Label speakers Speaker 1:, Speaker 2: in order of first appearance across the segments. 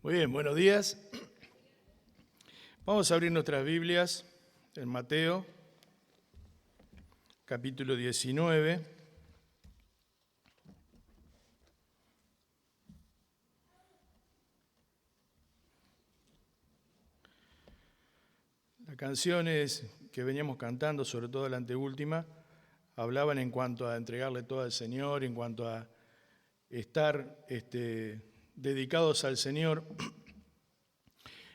Speaker 1: Muy bien, buenos días. Vamos a abrir nuestras Biblias en Mateo, capítulo 19. Las canciones que veníamos cantando, sobre todo la anteúltima, hablaban en cuanto a entregarle todo al Señor, en cuanto a estar dedicados al Señor.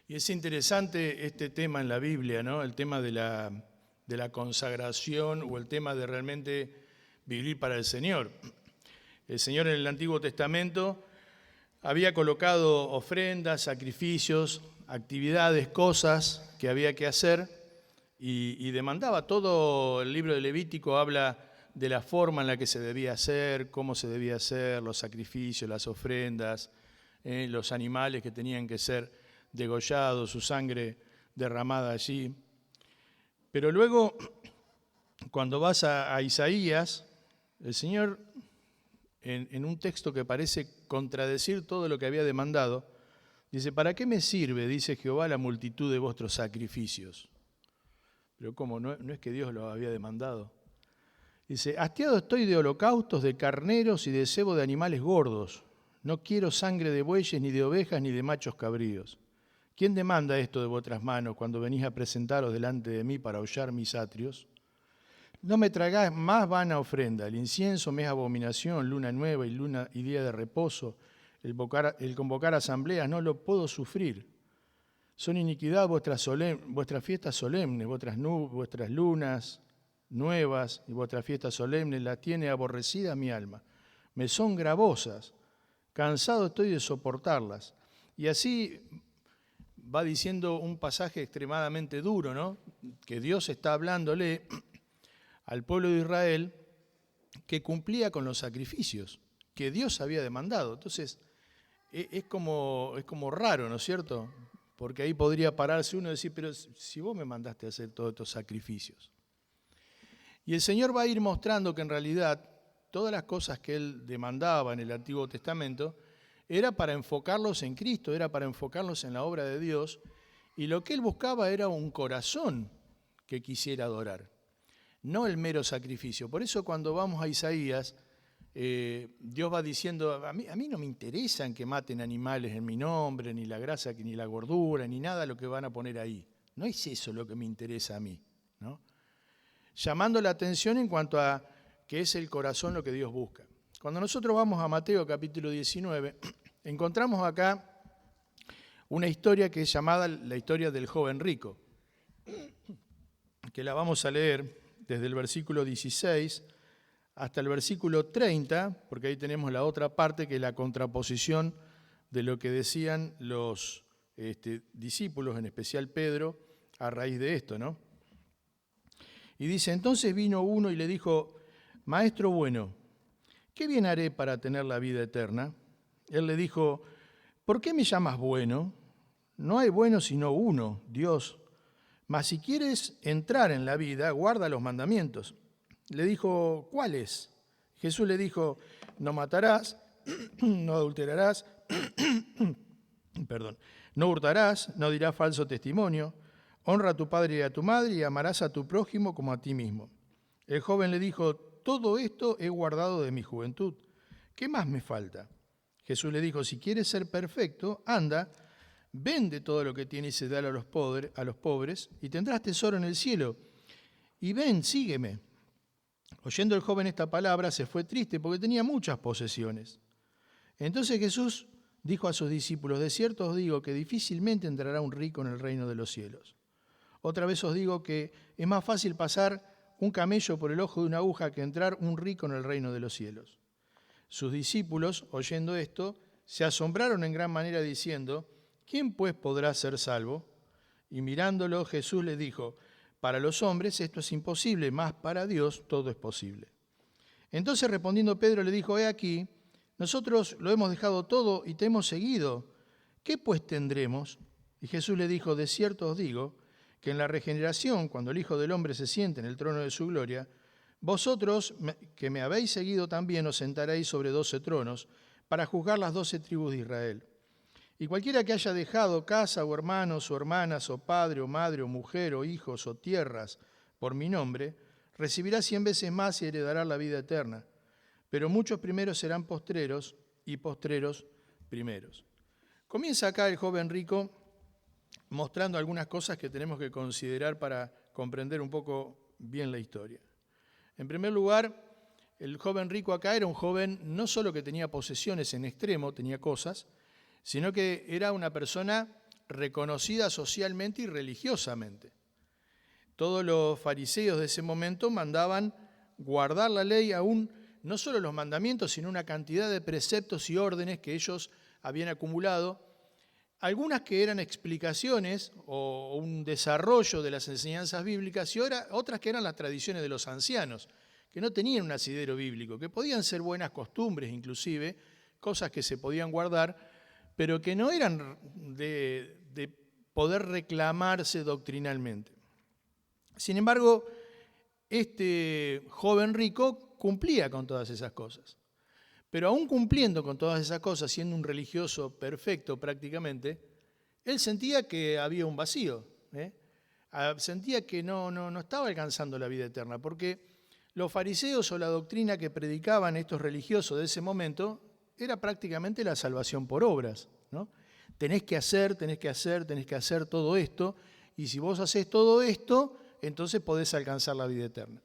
Speaker 1: Y es interesante este tema en la Biblia, ¿no? El tema de la consagración o el tema de realmente vivir para el Señor. El Señor en el Antiguo Testamento había colocado ofrendas, sacrificios, actividades, cosas que había que hacer y demandaba. Todo el libro de Levítico habla de la forma en la que se debía hacer, cómo se debía hacer, los sacrificios, las ofrendas, los animales que tenían que ser degollados, su sangre derramada allí. Pero luego, cuando vas a Isaías, el Señor, en un texto que parece contradecir todo lo que había demandado, dice: ¿para qué me sirve, dice Jehová, la multitud de vuestros sacrificios? Pero ¿cómo? ¿No es que Dios lo había demandado? Dice: hastiado estoy de holocaustos, de carneros y de cebo de animales gordos. No quiero sangre de bueyes, ni de ovejas, ni de machos cabríos. ¿Quién demanda esto de vuestras manos cuando venís a presentaros delante de mí para hollar mis atrios? No me tragáis más vana ofrenda. El incienso me es abominación, luna nueva y día de reposo. El convocar asambleas no lo puedo sufrir. Son iniquidad vuestras fiestas solemnes, vuestras lunas nuevas y vuestras fiestas solemnes, las tiene aborrecida mi alma. Me son gravosas, cansado estoy de soportarlas. Y así va diciendo un pasaje extremadamente duro, ¿no? Que Dios está hablándole al pueblo de Israel que cumplía con los sacrificios que Dios había demandado. Entonces, es como raro, ¿no es cierto? Porque ahí podría pararse uno y decir: pero si vos me mandaste a hacer todos estos sacrificios. Y el Señor va a ir mostrando que en realidad todas las cosas que Él demandaba en el Antiguo Testamento era para enfocarlos en Cristo, era para enfocarlos en la obra de Dios, y lo que Él buscaba era un corazón que quisiera adorar, no el mero sacrificio. Por eso cuando vamos a Isaías, Dios va diciendo: a mí no me interesan que maten animales en mi nombre, ni la grasa, ni la gordura, ni nada lo que van a poner ahí. No es eso lo que me interesa a mí, ¿no? Llamando la atención en cuanto a que es el corazón lo que Dios busca. Cuando nosotros vamos a Mateo capítulo 19, encontramos acá una historia que es llamada la historia del joven rico, que la vamos a leer desde el versículo 16 hasta el versículo 30, porque ahí tenemos la otra parte que es la contraposición de lo que decían los discípulos, en especial Pedro, a raíz de esto, ¿no? Y dice: entonces vino uno y le dijo: Maestro bueno, ¿qué bien haré para tener la vida eterna? Él le dijo: ¿por qué me llamas bueno? No hay bueno sino uno, Dios. Mas si quieres entrar en la vida, guarda los mandamientos. Le dijo: ¿cuáles? Jesús le dijo: no matarás, no adulterarás, no hurtarás, no dirás falso testimonio, honra a tu padre y a tu madre y amarás a tu prójimo como a ti mismo. El joven le dijo: todo esto he guardado de mi juventud. ¿Qué más me falta? Jesús le dijo: si quieres ser perfecto, anda, vende todo lo que tienes y dale a los pobres, y tendrás tesoro en el cielo. Y ven, sígueme. Oyendo el joven esta palabra, se fue triste porque tenía muchas posesiones. Entonces Jesús dijo a sus discípulos: de cierto os digo que difícilmente entrará un rico en el reino de los cielos. Otra vez os digo que es más fácil pasar un camello por el ojo de una aguja que entrar un rico en el reino de los cielos. Sus discípulos, oyendo esto, se asombraron en gran manera diciendo: ¿quién pues podrá ser salvo? Y mirándolo, Jesús les dijo: para los hombres esto es imposible, mas para Dios todo es posible. Entonces respondiendo Pedro le dijo: he aquí, nosotros lo hemos dejado todo y te hemos seguido. ¿Qué pues tendremos? Y Jesús le dijo: de cierto os digo, que en la regeneración, cuando el Hijo del Hombre se siente en el trono de su gloria, vosotros, que me habéis seguido también, os sentaréis sobre 12 tronos, para juzgar las 12 tribus de Israel. Y cualquiera que haya dejado casa o hermanos o hermanas o padre o madre o mujer o hijos o tierras por mi nombre, recibirá 100 veces más y heredará la vida eterna. Pero muchos primeros serán postreros y postreros primeros. Comienza acá el joven rico mostrando algunas cosas que tenemos que considerar para comprender un poco bien la historia. En primer lugar, el joven rico acá era un joven no solo que tenía posesiones en extremo, tenía cosas, sino que era una persona reconocida socialmente y religiosamente. Todos los fariseos de ese momento mandaban guardar la ley, aún no solo los mandamientos, sino una cantidad de preceptos y órdenes que ellos habían acumulado, algunas que eran explicaciones o un desarrollo de las enseñanzas bíblicas y otras que eran las tradiciones de los ancianos, que no tenían un asidero bíblico, que podían ser buenas costumbres inclusive, cosas que se podían guardar, pero que no eran de poder reclamarse doctrinalmente. Sin embargo, este joven rico cumplía con todas esas cosas. Pero aún cumpliendo con todas esas cosas, siendo un religioso perfecto prácticamente, él sentía que había un vacío, sentía que no estaba alcanzando la vida eterna, porque los fariseos o la doctrina que predicaban estos religiosos de ese momento era prácticamente la salvación por obras, ¿no? Tenés que hacer todo esto, y si vos haces todo esto, entonces podés alcanzar la vida eterna.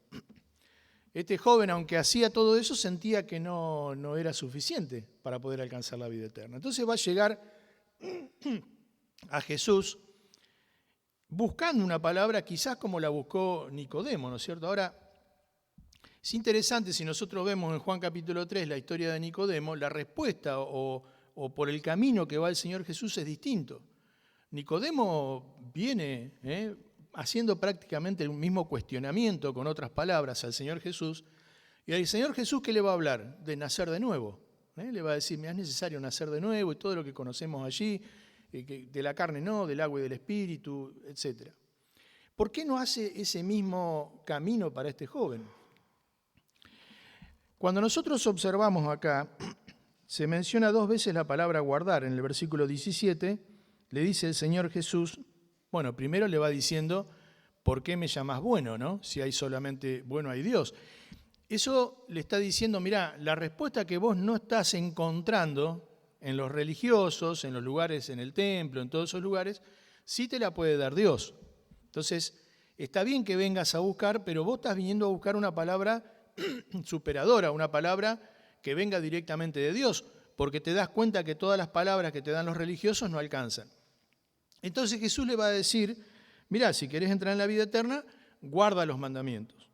Speaker 1: Este joven, aunque hacía todo eso, sentía que no era suficiente para poder alcanzar la vida eterna. Entonces va a llegar a Jesús buscando una palabra quizás como la buscó Nicodemo, ¿no es cierto? Ahora, es interesante, si nosotros vemos en Juan capítulo 3 la historia de Nicodemo, la respuesta o por el camino que va el Señor Jesús es distinto. Nicodemo viene haciendo prácticamente el mismo cuestionamiento, con otras palabras, al Señor Jesús. Y al Señor Jesús, ¿qué le va a hablar? De nacer de nuevo. Le va a decir, es necesario nacer de nuevo, y todo lo que conocemos allí, de la carne no, del agua y del espíritu, etc. ¿Por qué no hace ese mismo camino para este joven? Cuando nosotros observamos acá, se menciona 2 veces la palabra guardar. En el versículo 17 le dice el Señor Jesús, bueno, primero le va diciendo, ¿por qué me llamas bueno, no? Si hay solamente bueno hay Dios. Eso le está diciendo, mirá, la respuesta que vos no estás encontrando en los religiosos, en los lugares, en el templo, en todos esos lugares, sí te la puede dar Dios. Entonces, está bien que vengas a buscar, pero vos estás viniendo a buscar una palabra superadora, una palabra que venga directamente de Dios, porque te das cuenta que todas las palabras que te dan los religiosos no alcanzan. Entonces Jesús le va a decir, mirá, si querés entrar en la vida eterna, guarda los mandamientos.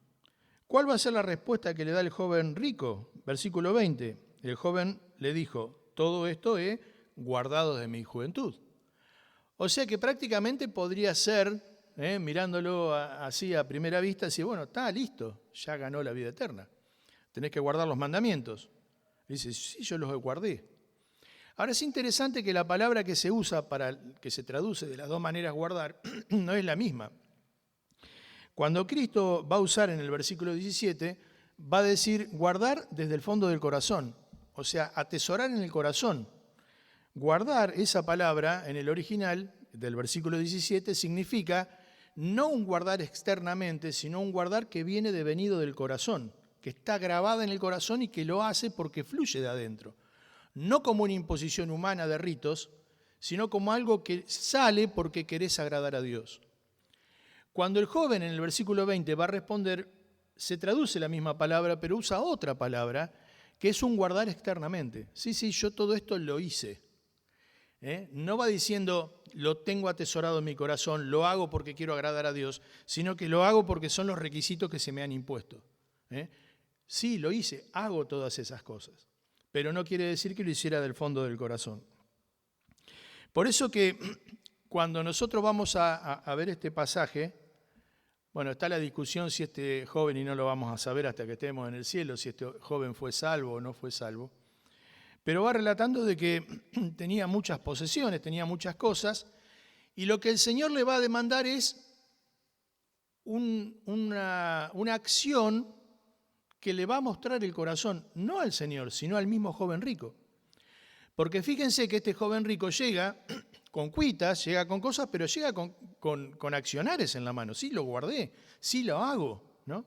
Speaker 1: ¿Cuál va a ser la respuesta que le da el joven rico? Versículo 20, el joven le dijo, todo esto he guardado de mi juventud. O sea que prácticamente podría ser, mirándolo así a primera vista, decir, bueno, está listo, ya ganó la vida eterna. Tenés que guardar los mandamientos. Dice, sí, yo los guardé. Ahora es interesante que la palabra que se usa para que se traduce de las 2 maneras guardar no es la misma. Cuando Cristo va a usar en el versículo 17, va a decir guardar desde el fondo del corazón, o sea, atesorar en el corazón. Guardar, esa palabra en el original del versículo 17 significa no un guardar externamente, sino un guardar que viene devenido del corazón, que está grabada en el corazón y que lo hace porque fluye de adentro. No como una imposición humana de ritos, sino como algo que sale porque querés agradar a Dios. Cuando el joven en el versículo 20 va a responder, se traduce la misma palabra, pero usa otra palabra, que es un guardar externamente. Sí, yo todo esto lo hice. No va diciendo, lo tengo atesorado en mi corazón, lo hago porque quiero agradar a Dios, sino que lo hago porque son los requisitos que se me han impuesto. Sí, lo hice, hago todas esas cosas. Pero no quiere decir que lo hiciera del fondo del corazón. Por eso que cuando nosotros vamos a ver este pasaje, bueno, está la discusión si este joven, y no lo vamos a saber hasta que estemos en el cielo, si este joven fue salvo o no fue salvo, pero va relatando de que tenía muchas posesiones, tenía muchas cosas, y lo que el Señor le va a demandar es una acción que le va a mostrar el corazón, no al Señor, sino al mismo joven rico. Porque fíjense que este joven rico llega con cuitas, llega con cosas, pero llega con accionares en la mano. Sí, lo guardé, sí lo hago, ¿no?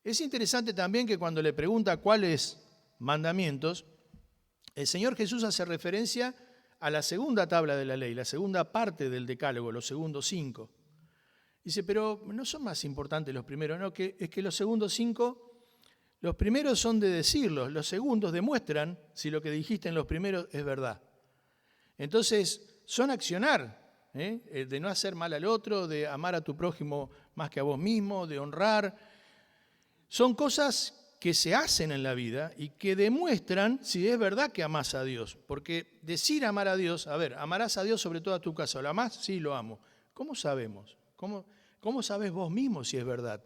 Speaker 1: Es interesante también que cuando le pregunta cuáles mandamientos, el Señor Jesús hace referencia a la segunda tabla de la ley, la segunda parte del decálogo, los segundos 5. Dice, pero no son más importantes los primeros, no, es que los segundos 5, los primeros son de decirlos, los segundos demuestran si lo que dijiste en los primeros es verdad. Entonces, son accionar, de no hacer mal al otro, de amar a tu prójimo más que a vos mismo, de honrar. Son cosas que se hacen en la vida y que demuestran si es verdad que amás a Dios. Porque decir amar a Dios, a ver, amarás a Dios sobre toda tu casa, ¿lo amás? Sí, lo amo. ¿Cómo sabemos? ¿Cómo sabés vos mismo si es verdad?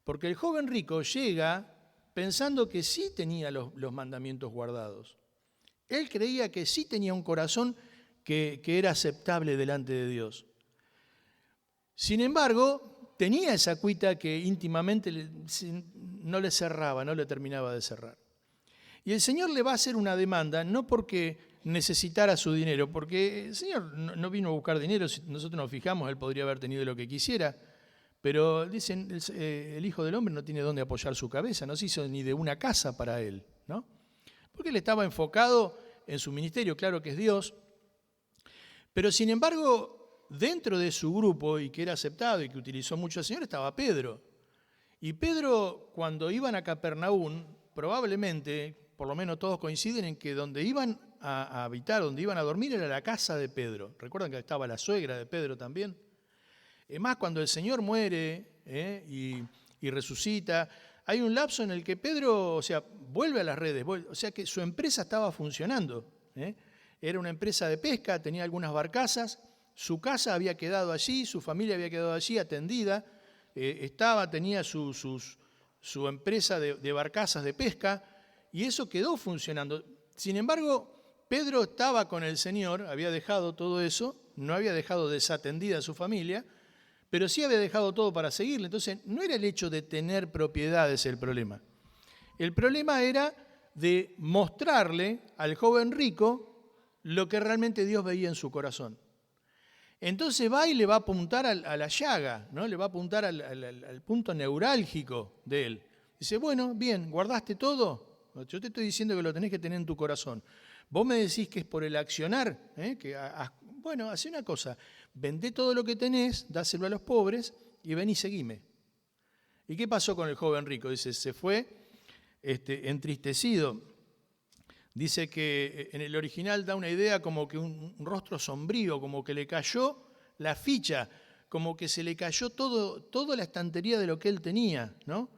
Speaker 1: Porque el joven rico llega pensando que sí tenía los mandamientos guardados. Él creía que sí tenía un corazón que era aceptable delante de Dios. Sin embargo, tenía esa cuita que íntimamente no le cerraba, no le terminaba de cerrar. Y el Señor le va a hacer una demanda, no porque necesitara su dinero, porque el Señor no vino a buscar dinero, si nosotros nos fijamos, Él podría haber tenido lo que quisiera, pero dicen, el Hijo del Hombre no tiene dónde apoyar su cabeza, no se hizo ni de una casa para Él, ¿no? Porque Él estaba enfocado en su ministerio, claro que es Dios, pero sin embargo, dentro de su grupo, y que era aceptado y que utilizó mucho al Señor, estaba Pedro. Y Pedro, cuando iban a Capernaum, probablemente, por lo menos todos coinciden en que donde iban a habitar, donde iban a dormir, era la casa de Pedro. ¿Recuerdan que estaba la suegra de Pedro también? Es más, cuando el Señor muere y resucita, hay un lapso en el que Pedro, o sea, vuelve a las redes, o sea que su empresa estaba funcionando. Era una empresa de pesca, tenía algunas barcazas, su casa había quedado allí, su familia había quedado allí atendida, tenía su empresa de barcazas de pesca, y eso quedó funcionando. Sin embargo, Pedro estaba con el Señor, había dejado todo eso, no había dejado desatendida a su familia, pero sí había dejado todo para seguirle. Entonces, no era el hecho de tener propiedades el problema. El problema era de mostrarle al joven rico lo que realmente Dios veía en su corazón. Entonces va y le va a apuntar a la llaga, ¿no? Le va a apuntar al punto neurálgico de él. Dice, bueno, bien, ¿guardaste todo? Yo te estoy diciendo que lo tenés que tener en tu corazón. Vos me decís que es por el accionar, bueno, hacé una cosa, vendé todo lo que tenés, dáselo a los pobres y ven y seguime. ¿Y qué pasó con el joven rico? Dice, se fue entristecido. Dice que en el original da una idea como que un rostro sombrío, como que le cayó la ficha, como que se le cayó toda la estantería de lo que él tenía, ¿no?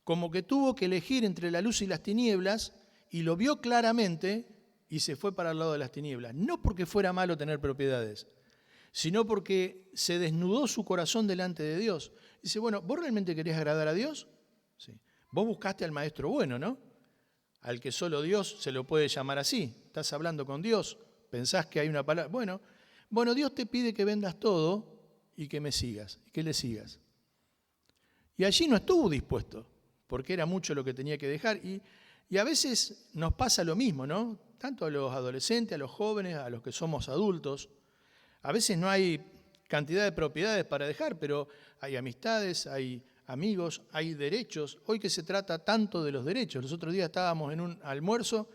Speaker 1: Como que tuvo que elegir entre la luz y las tinieblas y lo vio claramente y se fue para el lado de las tinieblas. No porque fuera malo tener propiedades, sino porque se desnudó su corazón delante de Dios. Dice, bueno, ¿vos realmente querés agradar a Dios? Sí. Vos buscaste al maestro bueno, ¿no? Al que solo Dios se lo puede llamar así. Estás hablando con Dios, pensás que hay una palabra. Bueno, Dios te pide que vendas todo y que me sigas, y que le sigas. Y allí no estuvo dispuesto, porque era mucho lo que tenía que dejar. Y a veces nos pasa lo mismo, ¿no? Tanto a los adolescentes, a los jóvenes, a los que somos adultos. A veces no hay cantidad de propiedades para dejar, pero hay amistades, hay amigos, hay derechos. Hoy que se trata tanto de los derechos. Los otros días estábamos en un almuerzo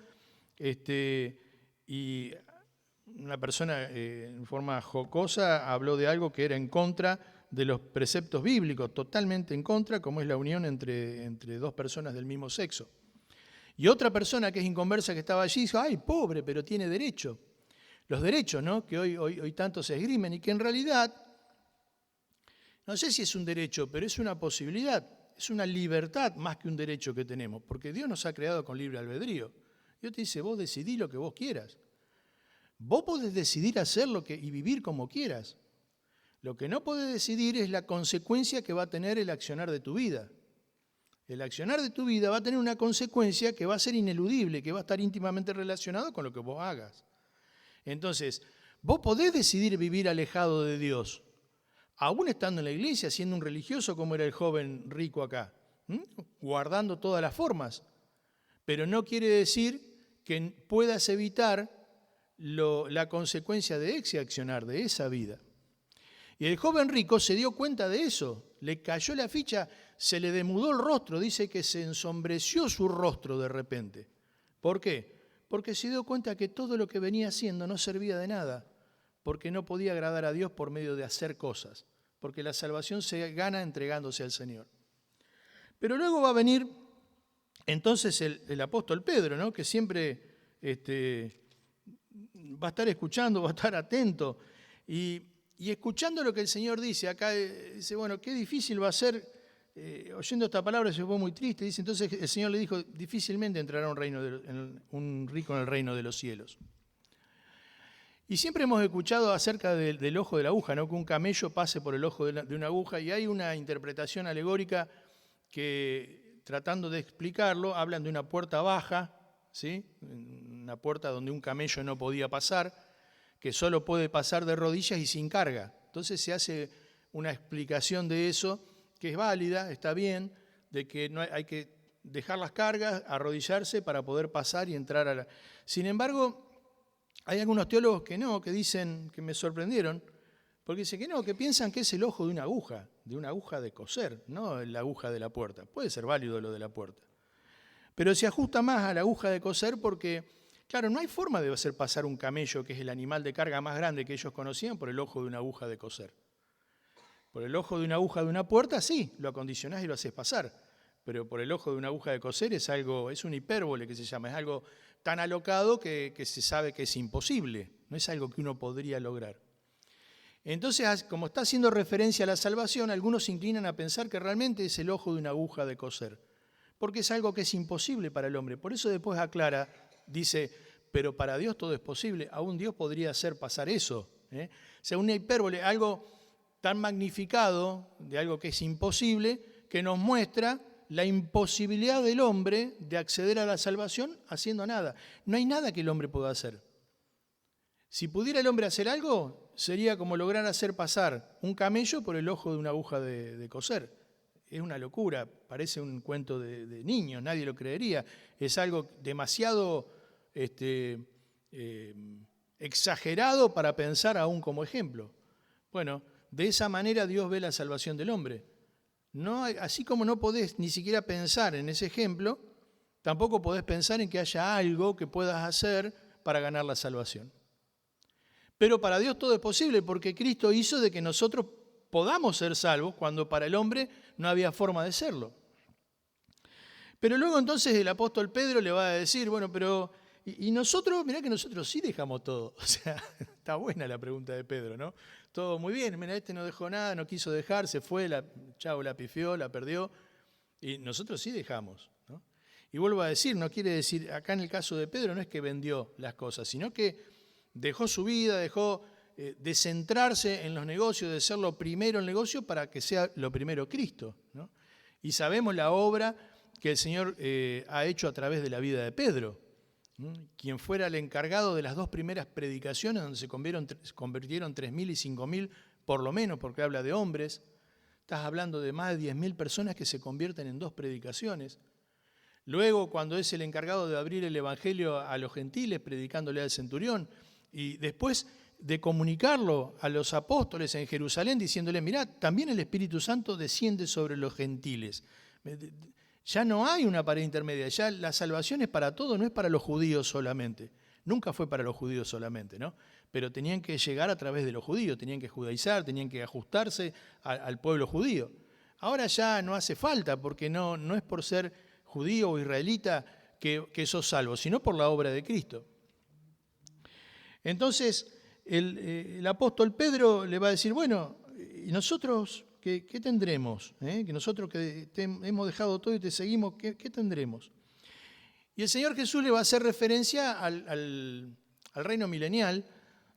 Speaker 1: y una persona en forma jocosa habló de algo que era en contra de los preceptos bíblicos, totalmente en contra, como es la unión entre dos personas del mismo sexo. Y otra persona que es inconversa que estaba allí dijo, ay, pobre, pero tiene derecho. Los derechos, ¿no? Que hoy tanto se esgrimen y que en realidad, no sé si es un derecho, pero es una posibilidad, es una libertad más que un derecho que tenemos, porque Dios nos ha creado con libre albedrío. Dios te dice, vos decidí lo que vos quieras. Vos podés decidir hacer y vivir como quieras. Lo que no podés decidir es la consecuencia que va a tener el accionar de tu vida. El accionar de tu vida va a tener una consecuencia que va a ser ineludible, que va a estar íntimamente relacionado con lo que vos hagas. Entonces, vos podés decidir vivir alejado de Dios, aún estando en la iglesia, siendo un religioso como era el joven rico acá, guardando todas las formas. Pero no quiere decir que puedas evitar la consecuencia de ese accionar, de esa vida. Y el joven rico se dio cuenta de eso, le cayó la ficha, se le demudó el rostro, dice que se ensombreció su rostro de repente. ¿Por qué? Porque se dio cuenta que todo lo que venía haciendo no servía de nada, porque no podía agradar a Dios por medio de hacer cosas, porque la salvación se gana entregándose al Señor. Pero luego va a venir entonces el apóstol Pedro, ¿no? Que siempre va a estar escuchando, va a estar atento, y escuchando lo que el Señor dice, acá dice, bueno, qué difícil va a ser, oyendo esta palabra se fue muy triste, dice, entonces el Señor le dijo, difícilmente entrará un rico en el reino de los cielos. Y siempre hemos escuchado acerca del ojo de la aguja, ¿no? Que un camello pase por el ojo de una aguja, y hay una interpretación alegórica que, tratando de explicarlo, hablan de una puerta baja, ¿sí? Una puerta donde un camello no podía pasar, que solo puede pasar de rodillas y sin carga. Entonces se hace una explicación de eso, que es válida, está bien, de que no hay que dejar las cargas, arrodillarse para poder pasar y entrar a la... Sin embargo, hay algunos teólogos que no, que dicen, que me sorprendieron, porque dicen que no, que piensan que es el ojo de una aguja de coser, no la aguja de la puerta. Puede ser válido lo de la puerta. Pero se ajusta más a la aguja de coser porque, claro, no hay forma de hacer pasar un camello, que es el animal de carga más grande que ellos conocían, por el ojo de una aguja de coser. Por el ojo de una aguja de una puerta, sí, lo acondicionás y lo haces pasar. Pero por el ojo de una aguja de coser es una hipérbole que se llama, es algo tan alocado que se sabe que es imposible, no es algo que uno podría lograr. Entonces, como está haciendo referencia a la salvación, algunos se inclinan a pensar que realmente es el ojo de una aguja de coser, porque es algo que es imposible para el hombre. Por eso después aclara, dice, pero para Dios todo es posible, aún Dios podría hacer pasar eso. O sea, una hipérbole, algo tan magnificado de algo que es imposible, que nos muestra la imposibilidad del hombre de acceder a la salvación haciendo nada. No hay nada que el hombre pueda hacer. Si pudiera el hombre hacer algo, sería como lograr hacer pasar un camello por el ojo de una aguja de coser. Es una locura, parece un cuento de niños, nadie lo creería. Es algo demasiado exagerado para pensar aún como ejemplo. Bueno, de esa manera Dios ve la salvación del hombre. No, así como no podés ni siquiera pensar en ese ejemplo, tampoco podés pensar en que haya algo que puedas hacer para ganar la salvación. Pero para Dios todo es posible porque Cristo hizo de que nosotros podamos ser salvos cuando para el hombre no había forma de serlo. Pero luego entonces el apóstol Pedro le va a decir, bueno, pero y nosotros, mirá que nosotros sí dejamos todo. O sea, está buena la pregunta de Pedro, ¿no? Todo muy bien, mira, este no dejó nada, no quiso dejar, se fue, la pifió, la perdió, y nosotros sí dejamos, ¿no? Y vuelvo a decir, no quiere decir, acá en el caso de Pedro no es que vendió las cosas, sino que dejó su vida, dejó de centrarse en los negocios, de ser lo primero en el negocio para que sea lo primero Cristo, ¿no? Y sabemos la obra que el Señor ha hecho a través de la vida de Pedro, quien fuera el encargado de las dos primeras predicaciones donde se convirtieron 3.000 y 5.000 por lo menos, porque habla de hombres. Estás hablando de más de 10.000 personas que se convierten en dos predicaciones. Luego, cuando es el encargado de abrir el evangelio a los gentiles, predicándole al centurión, y después de comunicarlo a los apóstoles en Jerusalén, diciéndole, mirá, también el Espíritu Santo desciende sobre los gentiles. Ya no hay una pared intermedia, ya la salvación es para todos, no es para los judíos solamente. Nunca fue para los judíos solamente, ¿no? Pero tenían que llegar a través de los judíos, tenían que judaizar, tenían que ajustarse al pueblo judío. Ahora ya no hace falta, porque no es por ser judío o israelita que sos salvo, sino por la obra de Cristo. Entonces, el apóstol Pedro le va a decir, bueno, ¿y nosotros qué tendremos? Que nosotros que hemos dejado todo y te seguimos, ¿qué tendremos? Y el Señor Jesús le va a hacer referencia al reino milenial,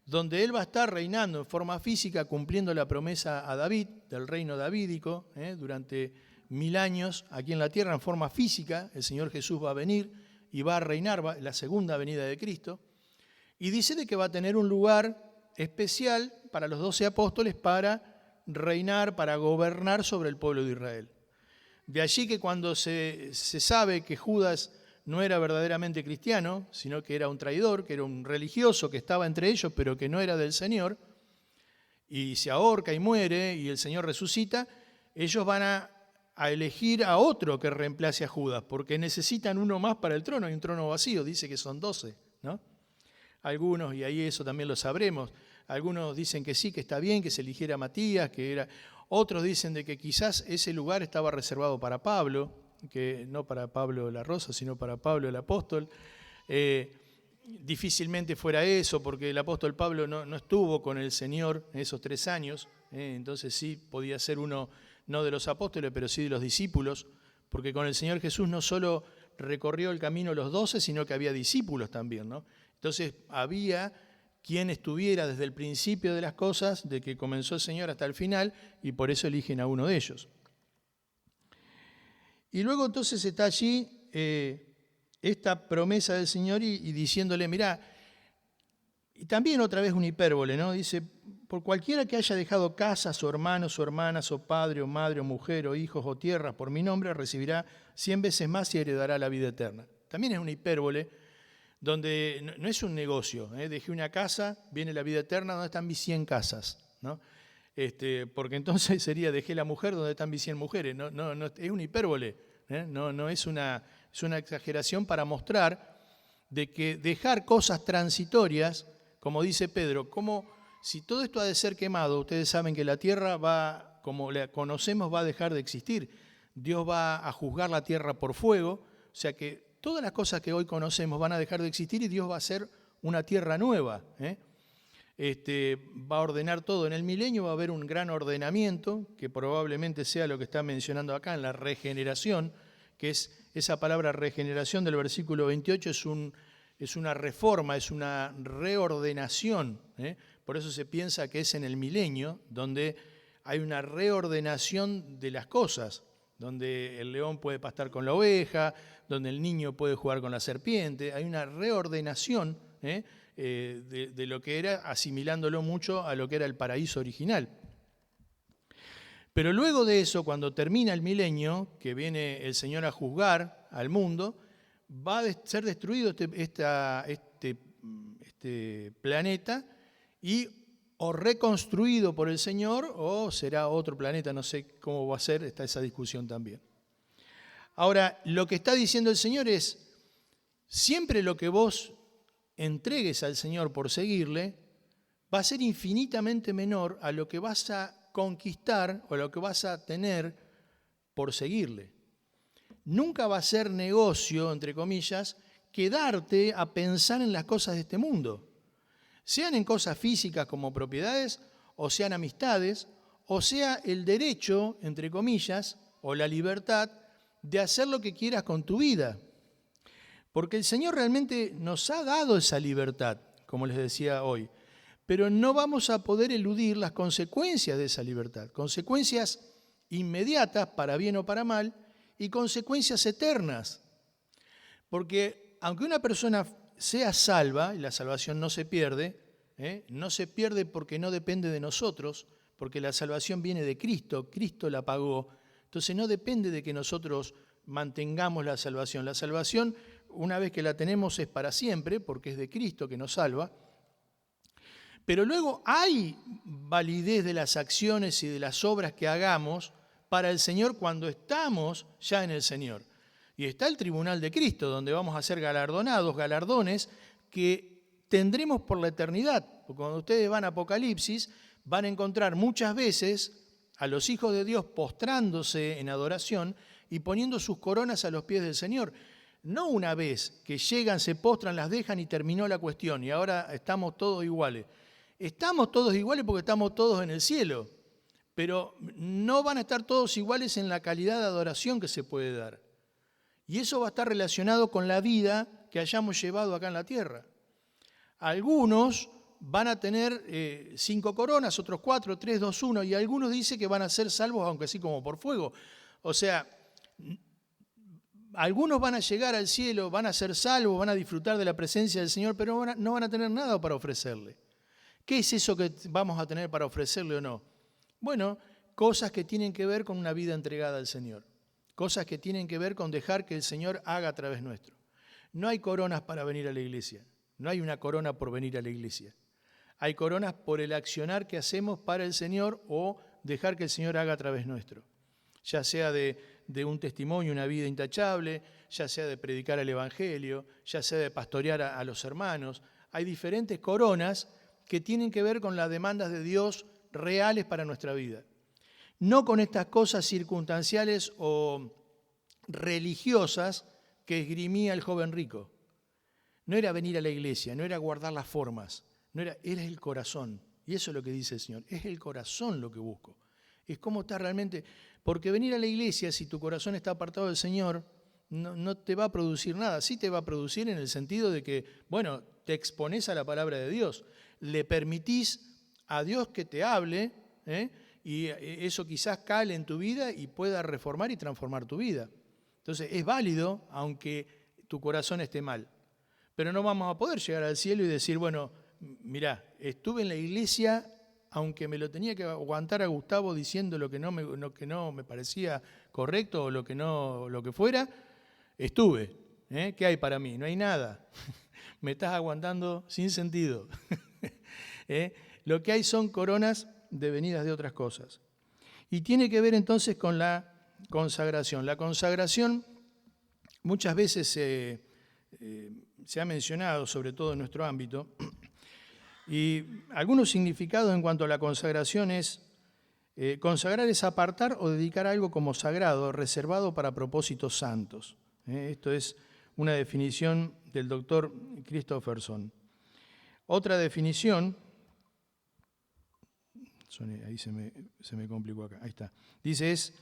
Speaker 1: donde Él va a estar reinando en forma física, cumpliendo la promesa a David, del reino davídico, durante 1000 años aquí en la tierra en forma física. El Señor Jesús va a venir y va a reinar, la segunda venida de Cristo. Y dice de que va a tener un lugar especial para los 12 apóstoles para reinar, para gobernar sobre el pueblo de Israel. De allí que cuando se sabe que Judas no era verdaderamente cristiano, sino que era un traidor, que era un religioso que estaba entre ellos, pero que no era del Señor, y se ahorca y muere, y el Señor resucita, ellos van a elegir a otro que reemplace a Judas, porque necesitan uno más para el trono, hay un trono vacío, dice que son 12, ¿no? Algunos, y ahí eso también lo sabremos, algunos dicen que sí, que está bien, que se eligiera a Matías, que era... Otros dicen de que quizás ese lugar estaba reservado para Pablo, que no para Pablo la Rosa, sino para Pablo el apóstol. Difícilmente fuera eso, porque el apóstol Pablo no estuvo con el Señor en esos 3 años, entonces sí podía ser uno no de los apóstoles, pero sí de los discípulos, porque con el Señor Jesús no solo recorrió el camino los 12, sino que había discípulos también, ¿no? Entonces había quien estuviera desde el principio de las cosas, de que comenzó el Señor hasta el final, y por eso eligen a uno de ellos. Y luego entonces está allí esta promesa del Señor y diciéndole, mirá, y también otra vez una hipérbole, ¿no? Dice, por cualquiera que haya dejado casas, o hermanos, o hermanas, o padre, o madre, o mujer, o hijos, o tierras, por mi nombre, recibirá 100 veces más y heredará la vida eterna. También es una hipérbole, donde no es un negocio, dejé una casa, viene la vida eterna, ¿dónde están mis 100 casas? ¿No? Porque entonces sería, dejé la mujer, ¿dónde están mis 100 mujeres? No, es una hipérbole, no es una exageración para mostrar de que dejar cosas transitorias, como dice Pedro, como si todo esto ha de ser quemado, ustedes saben que la tierra va, como la conocemos, va a dejar de existir. Dios va a juzgar la tierra por fuego, o sea que todas las cosas que hoy conocemos van a dejar de existir y Dios va a hacer una tierra nueva. Va a ordenar todo. En el milenio va a haber un gran ordenamiento, que probablemente sea lo que está mencionando acá en la regeneración, que es esa palabra regeneración del versículo 28, es una reforma, es una reordenación. Por eso se piensa que es en el milenio, donde hay una reordenación de las cosas, donde el león puede pastar con la oveja, donde el niño puede jugar con la serpiente. Hay una reordenación de lo que era, asimilándolo mucho a lo que era el paraíso original. Pero luego de eso, cuando termina el milenio, que viene el Señor a juzgar al mundo, va a ser destruido este planeta y o reconstruido por el Señor o será otro planeta, no sé cómo va a ser, está esa discusión también. Ahora, lo que está diciendo el Señor es, siempre lo que vos entregues al Señor por seguirle, va a ser infinitamente menor a lo que vas a conquistar o a lo que vas a tener por seguirle. Nunca va a ser negocio, entre comillas, quedarte a pensar en las cosas de este mundo. Sean en cosas físicas como propiedades, o sean amistades, o sea el derecho, entre comillas, o la libertad de hacer lo que quieras con tu vida. Porque el Señor realmente nos ha dado esa libertad, como les decía hoy, pero no vamos a poder eludir las consecuencias de esa libertad, consecuencias inmediatas, para bien o para mal, y consecuencias eternas. Porque aunque una persona sea salva, y la salvación no se pierde porque no depende de nosotros, porque la salvación viene de Cristo, Cristo la pagó, entonces no depende de que nosotros mantengamos la salvación. La salvación, una vez que la tenemos, es para siempre, porque es de Cristo que nos salva. Pero luego hay validez de las acciones y de las obras que hagamos para el Señor cuando estamos ya en el Señor. Y está el tribunal de Cristo, donde vamos a ser galardonados, galardones que tendremos por la eternidad. Porque cuando ustedes van a Apocalipsis, van a encontrar muchas veces a los hijos de Dios postrándose en adoración y poniendo sus coronas a los pies del Señor. No una vez que llegan, se postran, las dejan y terminó la cuestión y ahora estamos todos iguales. Estamos todos iguales porque estamos todos en el cielo, pero no van a estar todos iguales en la calidad de adoración que se puede dar. Y eso va a estar relacionado con la vida que hayamos llevado acá en la tierra. Algunos van a tener 5 coronas, otros 4, 3, 2, 1, y algunos dicen que van a ser salvos, aunque así como por fuego. O sea, algunos van a llegar al cielo, van a ser salvos, van a disfrutar de la presencia del Señor, pero no van a tener nada para ofrecerle. ¿Qué es eso que vamos a tener para ofrecerle o no? Bueno, cosas que tienen que ver con una vida entregada al Señor. Cosas que tienen que ver con dejar que el Señor haga a través nuestro. No hay coronas para venir a la iglesia. No hay una corona por venir a la iglesia. Hay coronas por el accionar que hacemos para el Señor o dejar que el Señor haga a través nuestro. Ya sea de un testimonio, una vida intachable, ya sea de predicar el Evangelio, ya sea de pastorear a los hermanos. Hay diferentes coronas que tienen que ver con las demandas de Dios reales para nuestra vida. No con estas cosas circunstanciales o religiosas que esgrimía el joven rico. No era venir a la iglesia, no era guardar las formas, era el corazón. Y eso es lo que dice el Señor, es el corazón lo que busco. Es cómo está realmente, porque venir a la iglesia, si tu corazón está apartado del Señor, no te va a producir nada. Sí te va a producir en el sentido de que, bueno, te expones a la palabra de Dios, le permitís a Dios que te hable, y eso quizás cale en tu vida y pueda reformar y transformar tu vida. Entonces es válido aunque tu corazón esté mal. Pero no vamos a poder llegar al cielo y decir, bueno, mirá, estuve en la iglesia aunque me lo tenía que aguantar a Gustavo diciendo lo que no me parecía correcto o lo que fuera, estuve. ¿Qué hay para mí? No hay nada. Me estás aguantando sin sentido. Lo que hay son coronas devenidas de otras cosas. Y tiene que ver entonces con la consagración. La consagración muchas veces se ha mencionado, sobre todo en nuestro ámbito, y algunos significados en cuanto a la consagración es, consagrar es apartar o dedicar algo como sagrado, reservado para propósitos santos. Esto es una definición del doctor Christofferson. Otra definición, ahí se me complicó acá, ahí está, dice es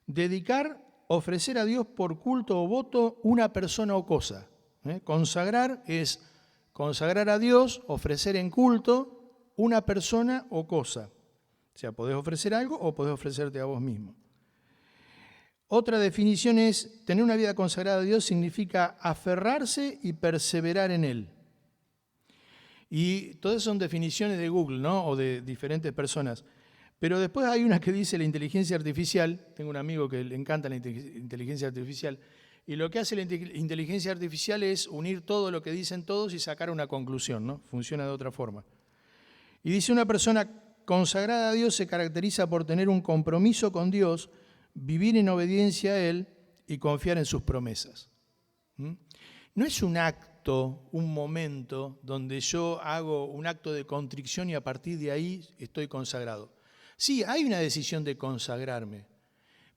Speaker 1: dedicar, ofrecer a Dios por culto o voto una persona o cosa. Consagrar es consagrar a Dios, ofrecer en culto una persona o cosa. O sea, podés ofrecer algo o podés ofrecerte a vos mismo. Otra definición es, tener una vida consagrada a Dios significa aferrarse y perseverar en Él. Y todas son definiciones de Google, ¿no? O de diferentes personas. Pero después hay una que dice la inteligencia artificial. Tengo un amigo que le encanta la inteligencia artificial. Y lo que hace la inteligencia artificial es unir todo lo que dicen todos y sacar una conclusión, ¿no? Funciona de otra forma. Y dice, una persona consagrada a Dios se caracteriza por tener un compromiso con Dios, vivir en obediencia a Él y confiar en sus promesas. No es un acto, un momento donde yo hago un acto de contrición y a partir de ahí estoy consagrado. Sí, hay una decisión de consagrarme,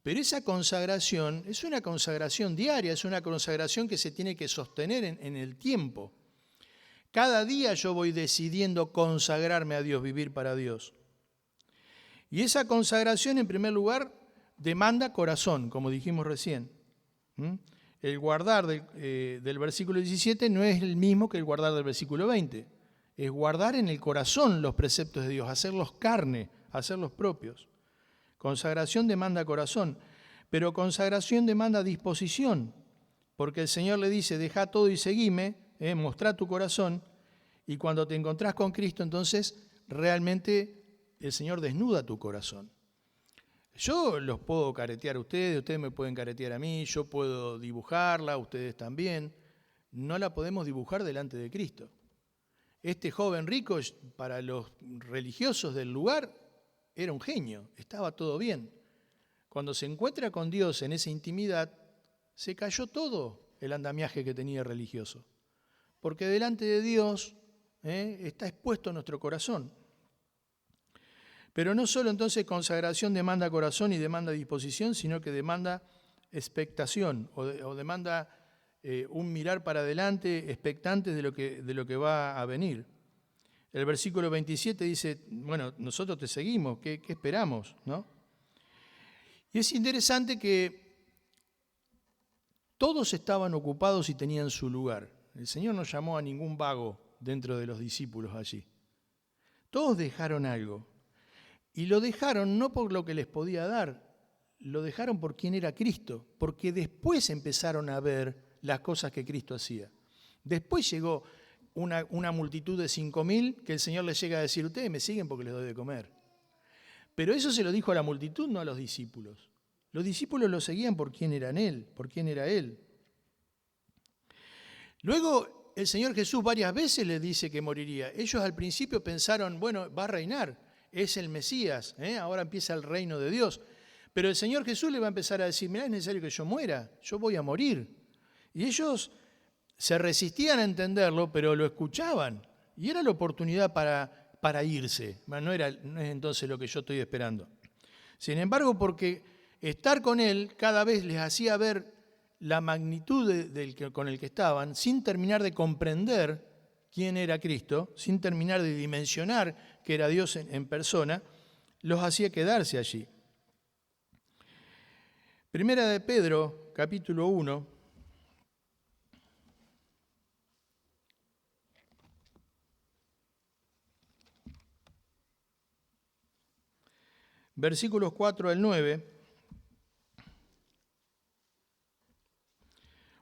Speaker 1: pero esa consagración es una consagración diaria, es una consagración que se tiene que sostener en el tiempo. Cada día yo voy decidiendo consagrarme a Dios, vivir para Dios. Y esa consagración, en primer lugar, demanda corazón, como dijimos recién. El guardar del versículo 17 no es el mismo que el guardar del versículo 20. Es guardar en el corazón los preceptos de Dios, hacerlos carne, hacerlos propios. Consagración demanda corazón, pero consagración demanda disposición, porque el Señor le dice, deja todo y seguime, mostrá tu corazón, y cuando te encontrás con Cristo, entonces realmente el Señor desnuda tu corazón. Yo los puedo caretear a ustedes me pueden caretear a mí, yo puedo dibujarla, ustedes también. No la podemos dibujar delante de Cristo. Este joven rico, para los religiosos del lugar, era un genio, estaba todo bien. Cuando se encuentra con Dios en esa intimidad, se cayó todo el andamiaje que tenía religioso. Porque delante de Dios está expuesto nuestro corazón. Pero no solo entonces consagración demanda corazón y demanda disposición, sino que demanda expectación o demanda un mirar para adelante, expectantes de lo que va a venir. El versículo 27 dice, bueno, nosotros te seguimos, ¿qué esperamos? ¿No? Y es interesante que todos estaban ocupados y tenían su lugar. El Señor no llamó a ningún vago dentro de los discípulos allí. Todos dejaron algo. Y lo dejaron no por lo que les podía dar, lo dejaron por quién era Cristo, porque después empezaron a ver las cosas que Cristo hacía. Después llegó una multitud de 5.000 que el Señor les llega a decir, ustedes me siguen porque les doy de comer. Pero eso se lo dijo a la multitud, no a los discípulos. Los discípulos lo seguían por quién era Él, por quién era Él. Luego el Señor Jesús varias veces les dice que moriría. Ellos al principio pensaron, bueno, va a reinar, es el Mesías, ahora empieza el reino de Dios. Pero el Señor Jesús le va a empezar a decir, mirá, es necesario que yo muera, yo voy a morir. Y ellos se resistían a entenderlo, pero lo escuchaban. Y era la oportunidad para irse. No es entonces lo que yo estoy esperando. Sin embargo, porque estar con Él cada vez les hacía ver la magnitud con el que estaban, sin terminar de comprender quién era Cristo, sin terminar de dimensionar que era Dios en persona, los hacía quedarse allí. Primera de Pedro, capítulo 1. Versículos 4 al 9,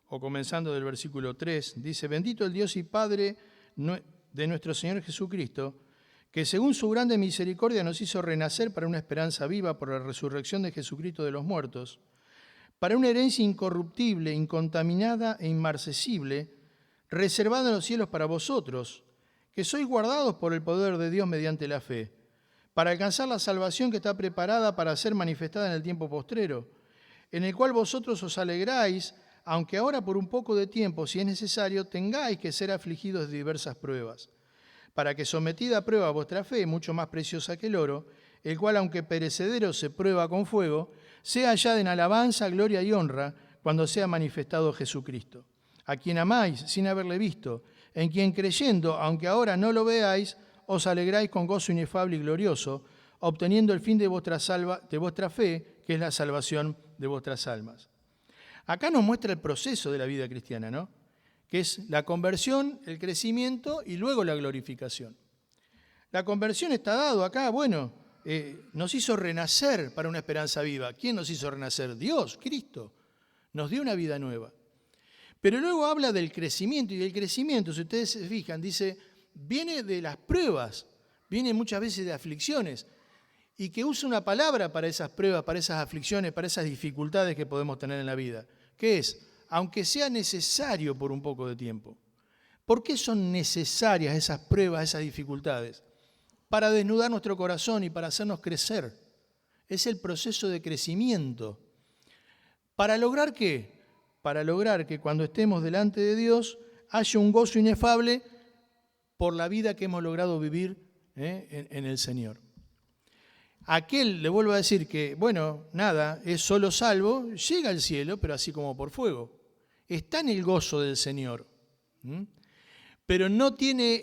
Speaker 1: o comenzando del versículo 3, dice: Bendito el Dios y Padre de nuestro Señor Jesucristo, que según su grande misericordia nos hizo renacer para una esperanza viva por la resurrección de Jesucristo de los muertos, para una herencia incorruptible, incontaminada e inmarcesible, reservada en los cielos para vosotros, que sois guardados por el poder de Dios mediante la fe, para alcanzar la salvación que está preparada para ser manifestada en el tiempo postrero, en el cual vosotros os alegráis, aunque ahora por un poco de tiempo, si es necesario, tengáis que ser afligidos de diversas pruebas, para que sometida a prueba vuestra fe, mucho más preciosa que el oro, el cual, aunque perecedero se prueba con fuego, sea hallada en alabanza, gloria y honra cuando sea manifestado Jesucristo, a quien amáis sin haberle visto, en quien creyendo, aunque ahora no lo veáis, os alegráis con gozo inefable y glorioso, obteniendo el fin de vuestra fe, que es la salvación de vuestras almas. Acá nos muestra el proceso de la vida cristiana, ¿no? Que es la conversión, el crecimiento y luego la glorificación. La conversión está dado acá, bueno, nos hizo renacer para una esperanza viva. ¿Quién nos hizo renacer? Dios, Cristo. Nos dio una vida nueva. Pero luego habla del crecimiento, y del crecimiento, si ustedes se fijan, dice, viene de las pruebas, viene muchas veces de aflicciones, y que usa una palabra para esas pruebas, para esas aflicciones, para esas dificultades que podemos tener en la vida, que es, aunque sea necesario por un poco de tiempo. ¿Por qué son necesarias esas pruebas, esas dificultades? Para desnudar nuestro corazón y para hacernos crecer. Es el proceso de crecimiento. ¿Para lograr qué? Para lograr que cuando estemos delante de Dios haya un gozo inefable por la vida que hemos logrado vivir en el Señor. Aquel, le vuelvo a decir que, bueno, nada, es solo salvo, llega al cielo, pero así como por fuego. Está en el gozo del Señor, pero no tiene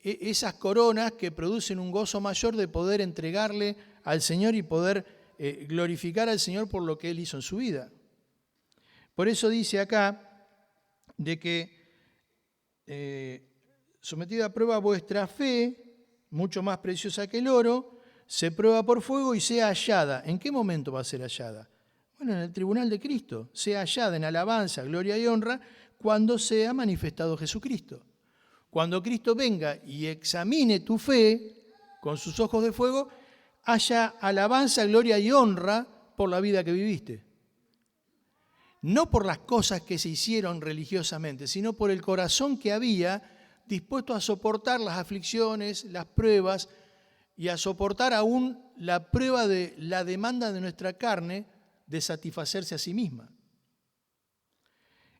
Speaker 1: esas coronas que producen un gozo mayor de poder entregarle al Señor y poder glorificar al Señor por lo que Él hizo en su vida. Por eso dice acá de que sometida a prueba vuestra fe, mucho más preciosa que el oro, se prueba por fuego y sea hallada. ¿En qué momento va a ser hallada? Bueno, en el tribunal de Cristo. Sea hallada en alabanza, gloria y honra cuando sea manifestado Jesucristo. Cuando Cristo venga y examine tu fe con sus ojos de fuego, haya alabanza, gloria y honra por la vida que viviste. No por las cosas que se hicieron religiosamente, sino por el corazón que había dispuesto a soportar las aflicciones, las pruebas, y a soportar aún la prueba de la demanda de nuestra carne de satisfacerse a sí misma.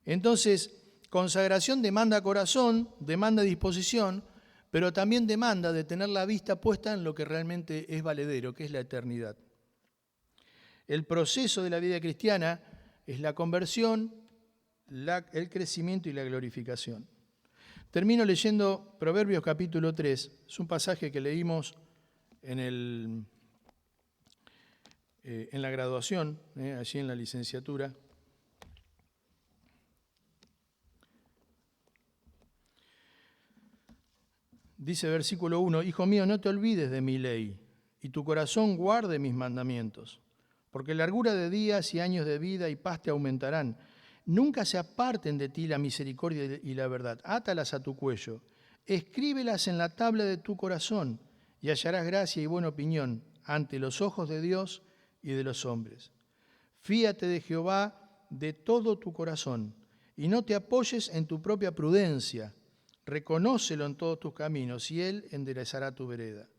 Speaker 1: Entonces, consagración demanda corazón, demanda disposición, pero también demanda de tener la vista puesta en lo que realmente es valedero, que es la eternidad. El proceso de la vida cristiana es la conversión, el crecimiento y la glorificación. Termino leyendo Proverbios capítulo 3, es un pasaje que leímos en la graduación, allí en la licenciatura. Dice versículo 1, Hijo mío, no te olvides de mi ley, y tu corazón guarde mis mandamientos, porque largura de días y años de vida y paz te aumentarán. Nunca se aparten de ti la misericordia y la verdad. Átalas a tu cuello, escríbelas en la tabla de tu corazón, y hallarás gracia y buena opinión ante los ojos de Dios y de los hombres. Fíate de Jehová de todo tu corazón y no te apoyes en tu propia prudencia. Reconócelo en todos tus caminos y Él enderezará tu vereda.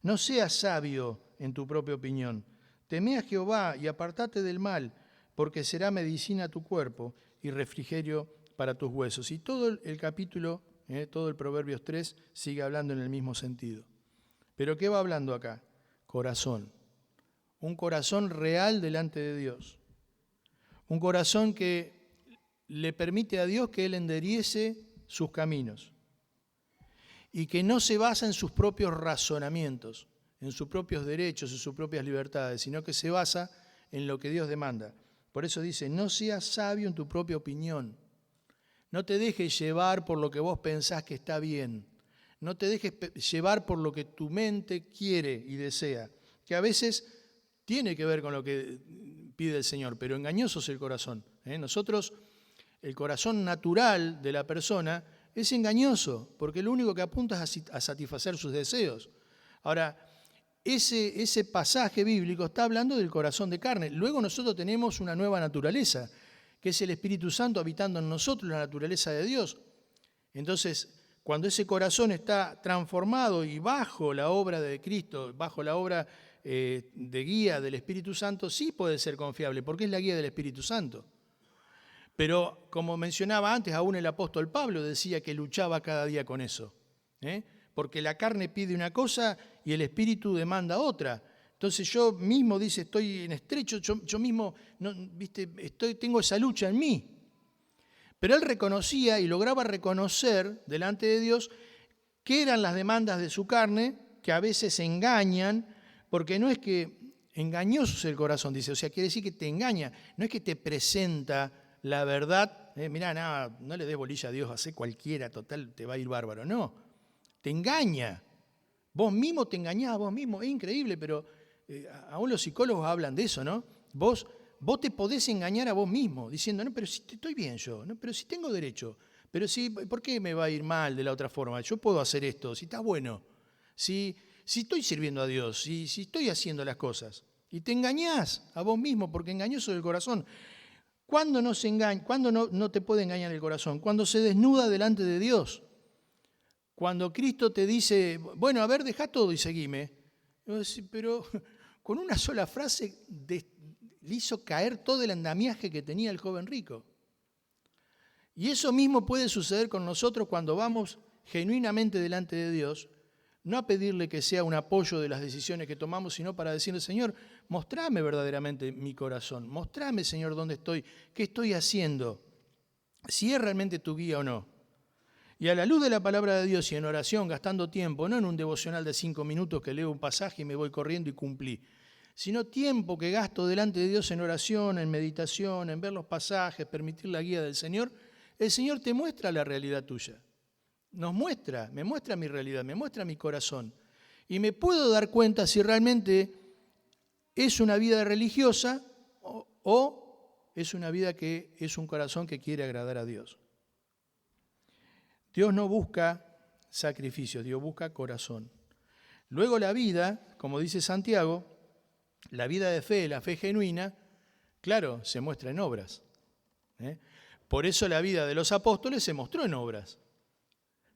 Speaker 1: No seas sabio en tu propia opinión. Teme a Jehová y apartate del mal, porque será medicina a tu cuerpo y refrigerio para tus huesos. Y todo el capítulo, todo el Proverbios 3, sigue hablando en el mismo sentido. ¿Pero qué va hablando acá? Corazón. Un corazón real delante de Dios. Un corazón que le permite a Dios que Él enderece sus caminos y que no se basa en sus propios razonamientos, en sus propios derechos, en sus propias libertades, sino que se basa en lo que Dios demanda. Por eso dice, no seas sabio en tu propia opinión. No te dejes llevar por lo que vos pensás que está bien. No te dejes llevar por lo que tu mente quiere y desea, que a veces tiene que ver con lo que pide el Señor, pero engañoso es el corazón. Nosotros, el corazón natural de la persona es engañoso, porque lo único que apunta es a satisfacer sus deseos. Ahora, ese pasaje bíblico está hablando del corazón de carne. Luego nosotros tenemos una nueva naturaleza, que es el Espíritu Santo habitando en nosotros, la naturaleza de Dios. Entonces, cuando ese corazón está transformado y bajo la obra de Cristo, bajo la obra de guía del Espíritu Santo, sí puede ser confiable, porque es la guía del Espíritu Santo. Pero, como mencionaba antes, aún el apóstol Pablo decía que luchaba cada día con eso. Porque la carne pide una cosa y el Espíritu demanda otra. Entonces yo mismo, dice, estoy en estrecho, yo mismo tengo esa lucha en mí. Pero él reconocía y lograba reconocer delante de Dios qué eran las demandas de su carne, que a veces engañan, porque no es que engañoso es el corazón, dice, o sea, quiere decir que te engaña, no es que te presenta la verdad, mirá, no le des bolilla a Dios, hacé cualquiera, total, te va a ir bárbaro, no, te engaña, vos mismo te engañás a vos mismo, es increíble, pero aún los psicólogos hablan de eso, ¿no? Vos te podés engañar a vos mismo, diciendo, no, pero si estoy bien yo, no, pero si tengo derecho, pero si, ¿por qué me va a ir mal de la otra forma? Yo puedo hacer esto, si está bueno, si estoy sirviendo a Dios, si estoy haciendo las cosas. Y te engañás a vos mismo, porque engañoso es el corazón. ¿Cuándo no te puede engañar el corazón? Cuando se desnuda delante de Dios. Cuando Cristo te dice, bueno, a ver, dejá todo y seguime. Pero con una sola frase le hizo caer todo el andamiaje que tenía el joven rico. Y eso mismo puede suceder con nosotros cuando vamos genuinamente delante de Dios, no a pedirle que sea un apoyo de las decisiones que tomamos, sino para decirle, Señor, mostrame verdaderamente mi corazón, mostrame, Señor, dónde estoy, qué estoy haciendo, si es realmente tu guía o no. Y a la luz de la palabra de Dios y en oración, gastando tiempo, no en un devocional de 5 minutos que leo un pasaje y me voy corriendo y cumplí, sino tiempo que gasto delante de Dios en oración, en meditación, en ver los pasajes, permitir la guía del Señor, el Señor te muestra la realidad tuya. Me muestra mi realidad, me muestra mi corazón. Y me puedo dar cuenta si realmente es una vida religiosa o es una vida que es un corazón que quiere agradar a Dios. Dios no busca sacrificios, Dios busca corazón. Luego la vida, como dice Santiago, la vida de fe, la fe genuina, claro, se muestra en obras. Por eso la vida de los apóstoles se mostró en obras.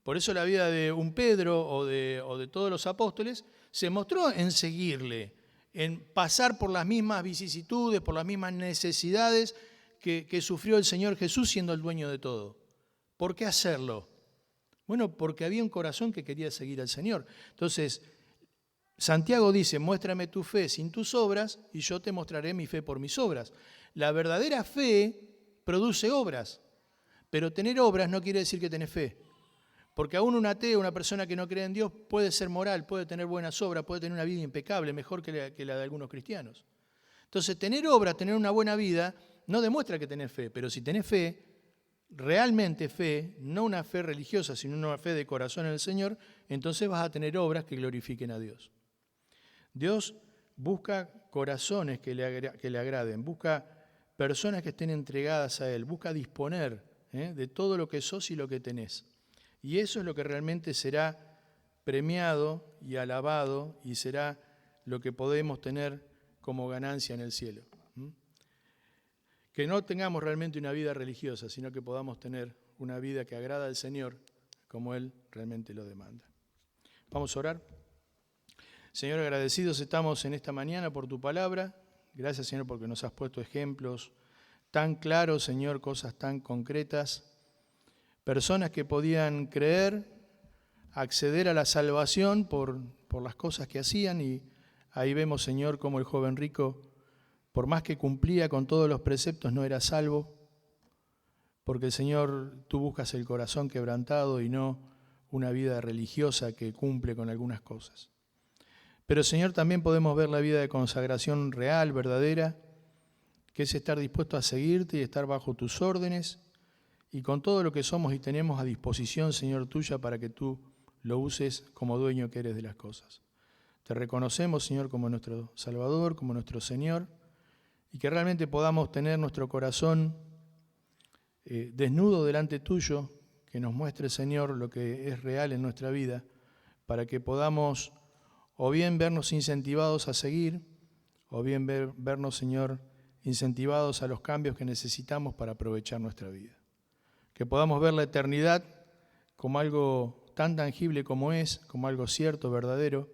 Speaker 1: Por eso la vida de un Pedro o de todos los apóstoles se mostró en seguirle, en pasar por las mismas vicisitudes, por las mismas necesidades que sufrió el Señor Jesús siendo el dueño de todo. ¿Por qué hacerlo? Bueno, porque había un corazón que quería seguir al Señor. Entonces, Santiago dice, muéstrame tu fe sin tus obras y yo te mostraré mi fe por mis obras. La verdadera fe produce obras, pero tener obras no quiere decir que tenés fe. Porque aún un ateo, una persona que no cree en Dios, puede ser moral, puede tener buenas obras, puede tener una vida impecable, mejor que la de algunos cristianos. Entonces, tener obras, tener una buena vida, no demuestra que tenés fe, pero si tenés fe, realmente fe, no una fe religiosa, sino una fe de corazón en el Señor, entonces vas a tener obras que glorifiquen a Dios. Dios busca corazones que le agraden, busca personas que estén entregadas a Él, busca disponer de todo lo que sos y lo que tenés. Y eso es lo que realmente será premiado y alabado y será lo que podemos tener como ganancia en el cielo. que no tengamos realmente una vida religiosa, sino que podamos tener una vida que agrada al Señor como Él realmente lo demanda. Vamos a orar. Señor, agradecidos estamos en esta mañana por tu palabra. Gracias, Señor, porque nos has puesto ejemplos tan claros, Señor, cosas tan concretas. Personas que podían creer, acceder a la salvación por las cosas que hacían. Y ahí vemos, Señor, cómo el joven rico, por más que cumplía con todos los preceptos, no era salvo. Porque, Señor, tú buscas el corazón quebrantado y no una vida religiosa que cumple con algunas cosas. Pero, Señor, también podemos ver la vida de consagración real, verdadera, que es estar dispuesto a seguirte y estar bajo tus órdenes y con todo lo que somos y tenemos a disposición, Señor, tuya, para que tú lo uses como dueño que eres de las cosas. Te reconocemos, Señor, como nuestro Salvador, como nuestro Señor, y que realmente podamos tener nuestro corazón desnudo delante tuyo, que nos muestre, Señor, lo que es real en nuestra vida, para que podamos o bien vernos incentivados a seguir, o bien vernos, Señor, incentivados a los cambios que necesitamos para aprovechar nuestra vida. Que podamos ver la eternidad como algo tan tangible como es, como algo cierto, verdadero,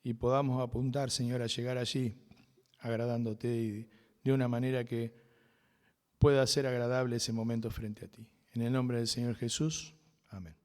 Speaker 1: y podamos apuntar, Señor, a llegar allí agradándote y de una manera que pueda ser agradable ese momento frente a ti. En el nombre del Señor Jesús, amén.